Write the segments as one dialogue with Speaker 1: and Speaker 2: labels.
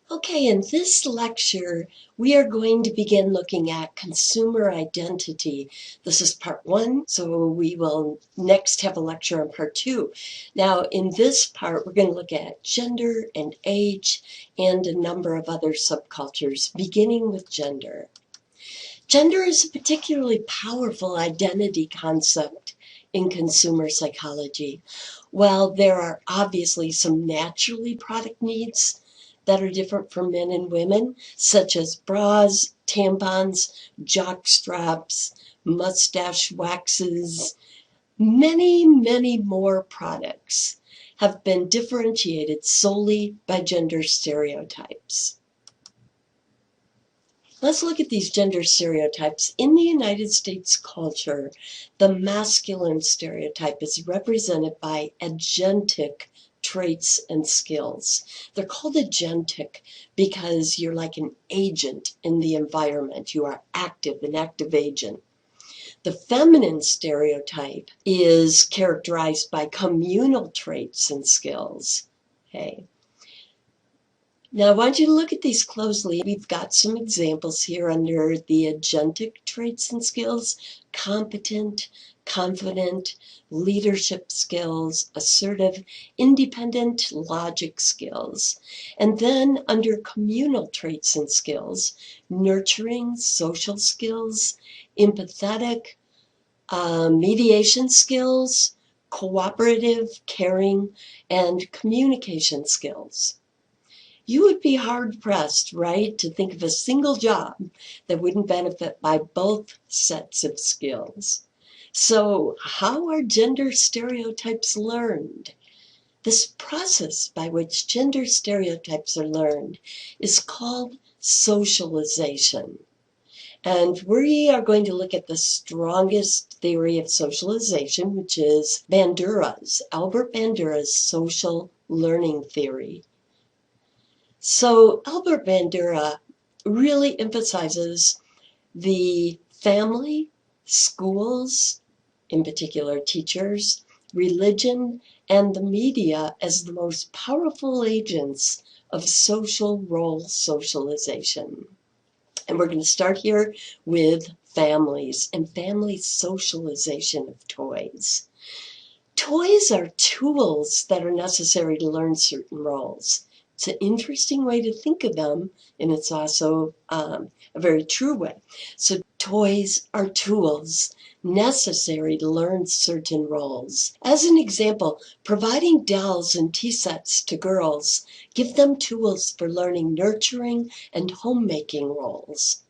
Speaker 1: Okay, in this lecture, we are going to begin looking at consumer identity. This is part one, so we will next have a lecture on part two. Now, in this part, we're going to look at gender and age and a number of other subcultures, beginning with gender. Gender is a particularly powerful identity concept in consumer psychology. While there are obviously some naturally product needs that are different for men and women, such as bras, tampons, jock straps, mustache waxes, many more products have been differentiated solely by gender stereotypes. Let's look at these gender stereotypes. In the United States culture, the masculine stereotype is represented by agentic traits and skills. They're called agentic because you're like an agent in the environment. You are active, an active agent. The feminine stereotype is characterized by communal traits and skills. Okay. Now, I want you to look at these closely. We've got some examples here under the agentic traits and skills: competent, confident, leadership skills, assertive, independent, logic skills. And then under communal traits and skills: nurturing, social skills, empathetic, mediation skills, cooperative, caring, and communication skills. You would be hard-pressed, right, to think of a single job that wouldn't benefit by both sets of skills. So how are gender stereotypes learned? This process by which gender stereotypes are learned is called socialization. And we are going to look at the strongest theory of socialization, which is Albert Bandura's social learning theory. So Albert Bandura really emphasizes the family, schools, in particular teachers, religion, and the media as the most powerful agents of social role socialization. And we're going to start here with families and family socialization of toys. Toys are tools that are necessary to learn certain roles. It's an interesting way to think of them, and it's also a very true way. So toys are tools necessary to learn certain roles. As an example, providing dolls and tea sets to girls give them tools for learning nurturing and homemaking roles.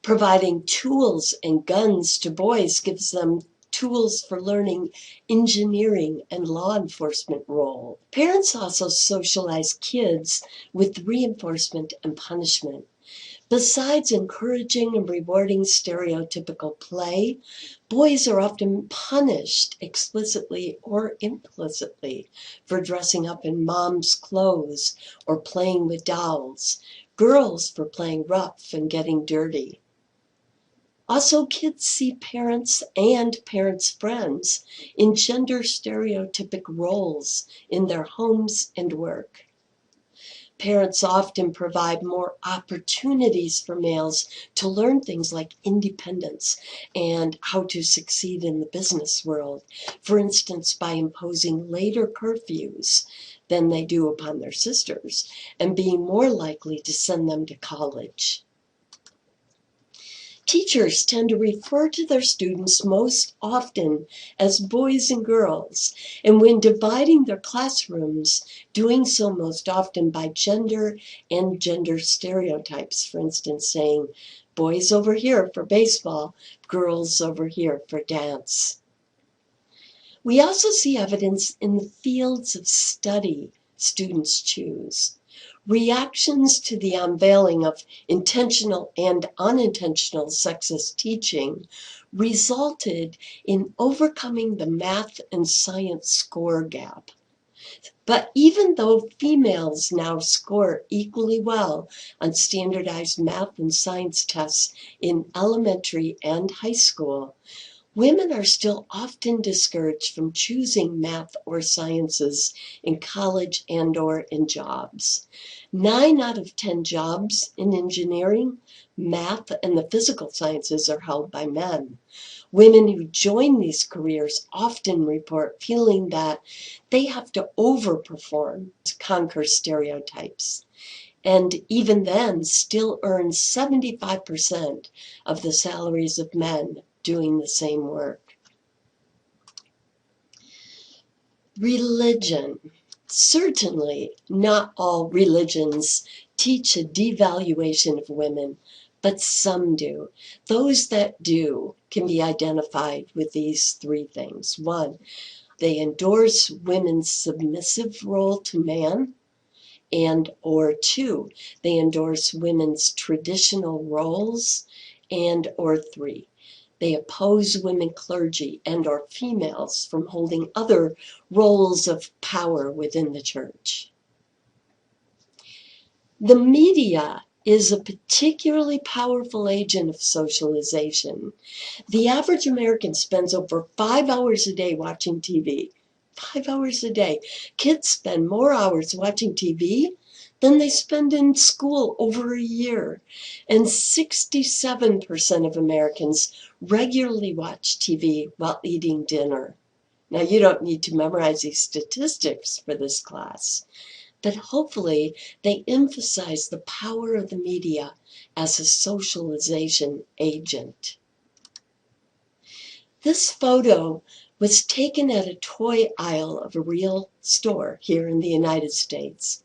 Speaker 1: Providing tools and guns to boys gives them tools for learning engineering and law enforcement role. Parents also socialize kids with reinforcement and punishment. Besides encouraging and rewarding stereotypical play, boys are often punished explicitly or implicitly for dressing up in mom's clothes or playing with dolls, girls for playing rough and getting dirty. Also, kids see parents and parents' friends in gender stereotypic roles in their homes and work. Parents often provide more opportunities for males to learn things like independence and how to succeed in the business world, for instance, by imposing later curfews than they do upon their sisters and being more likely to send them to college. Teachers tend to refer to their students most often as boys and girls, and when dividing their classrooms, doing so most often by gender and gender stereotypes. For instance, saying boys over here for baseball, girls over here for dance. We also see evidence in the fields of study students choose. Reactions to the unveiling of intentional and unintentional sexist teaching resulted in overcoming the math and science score gap. But even though females now score equally well on standardized math and science tests in elementary and high school, Women are still often discouraged from choosing math or sciences in college and/or in jobs. 9 out of 10 jobs in engineering, math, and the physical sciences are held by men. Women who join these careers often report feeling that they have to overperform to conquer stereotypes, and even then still earn 75% of the salaries of men doing the same work. Religion. Certainly, not all religions teach a devaluation of women, but some do. Those that do can be identified with these 3 things. 1, they endorse women's submissive role to man, and/or 2, they endorse women's traditional roles, and/or 3, they oppose women clergy and/or females from holding other roles of power within the church. The media is a particularly powerful agent of socialization. The average American spends over 5 hours a day watching TV. 5 hours a day. Kids spend more hours watching TV than they spend in school over a year. And 67% of Americans regularly watch TV while eating dinner. Now, you don't need to memorize these statistics for this class, but hopefully they emphasize the power of the media as a socialization agent. This photo was taken at a toy aisle of a real store here in the United States.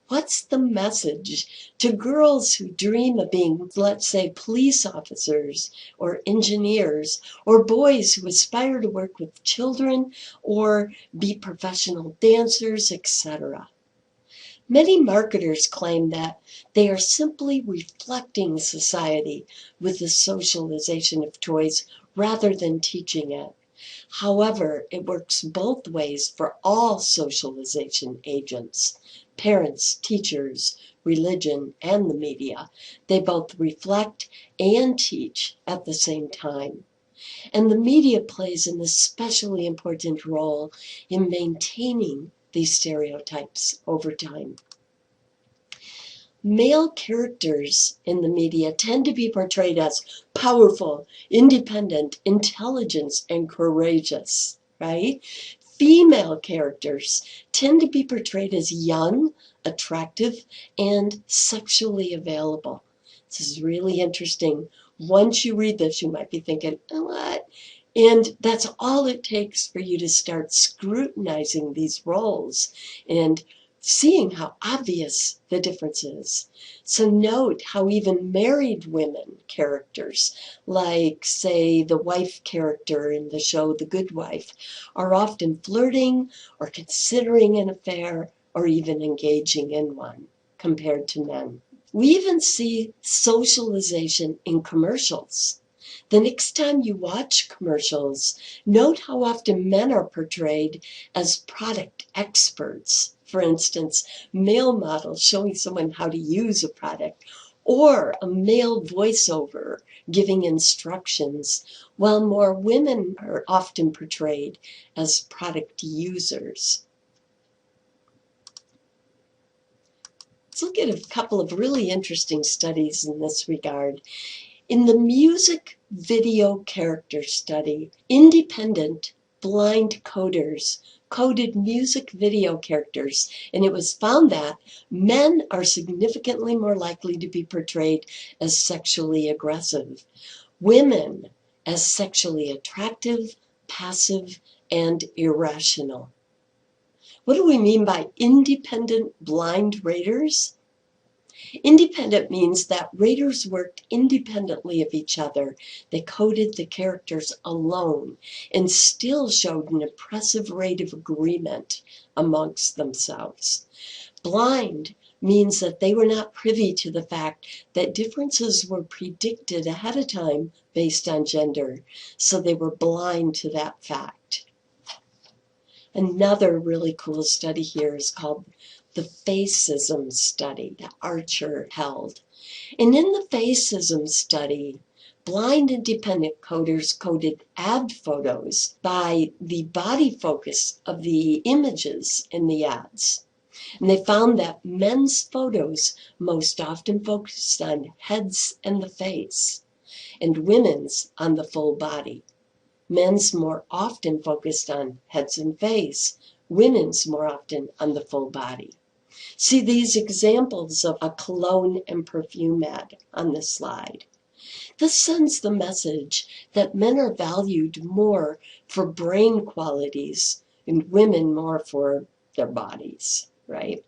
Speaker 1: What's the message to girls who dream of being, let's say, police officers or engineers, or boys who aspire to work with children or be professional dancers, etc.? Many marketers claim that they are simply reflecting society with the socialization of toys rather than teaching it. However, it works both ways for all socialization agents: parents, teachers, religion, and the media. They both reflect and teach at the same time. And the media plays an especially important role in maintaining these stereotypes over time. Male characters in the media tend to be portrayed as powerful, independent, intelligent, and courageous, right? Female characters tend to be portrayed as young, attractive, and sexually available. This is really interesting. Once you read this, you might be thinking, what? And that's all it takes for you to start scrutinizing these roles and seeing how obvious the difference is. So note how even married women characters, like, say, the wife character in the show The Good Wife, are often flirting or considering an affair or even engaging in one compared to men. We even see socialization in commercials. The next time you watch commercials, note how often men are portrayed as product experts. For instance, male models showing someone how to use a product, or a male voiceover giving instructions, while more women are often portrayed as product users. Let's look at a couple of really interesting studies in this regard. In the music video character study, independent blind coders coded music video characters, and it was found that men are significantly more likely to be portrayed as sexually aggressive, women as sexually attractive, passive, and irrational. What do we mean by independent blind raters? Independent means that raters worked independently of each other. They coded the characters alone and still showed an impressive rate of agreement amongst themselves. Blind means that they were not privy to the fact that differences were predicted ahead of time based on gender, so they were blind to that fact. Another really cool study here is called the Facism study that Archer held. And in the Facism study, blind independent coders coded ad photos by the body focus of the images in the ads. And they found that men's photos most often focused on heads and the face, and women's on the full body. Men's more often focused on heads and face, women's more often on the full body. See these examples of a cologne and perfume ad on this slide. This sends the message that men are valued more for brain qualities and women more for their bodies, right?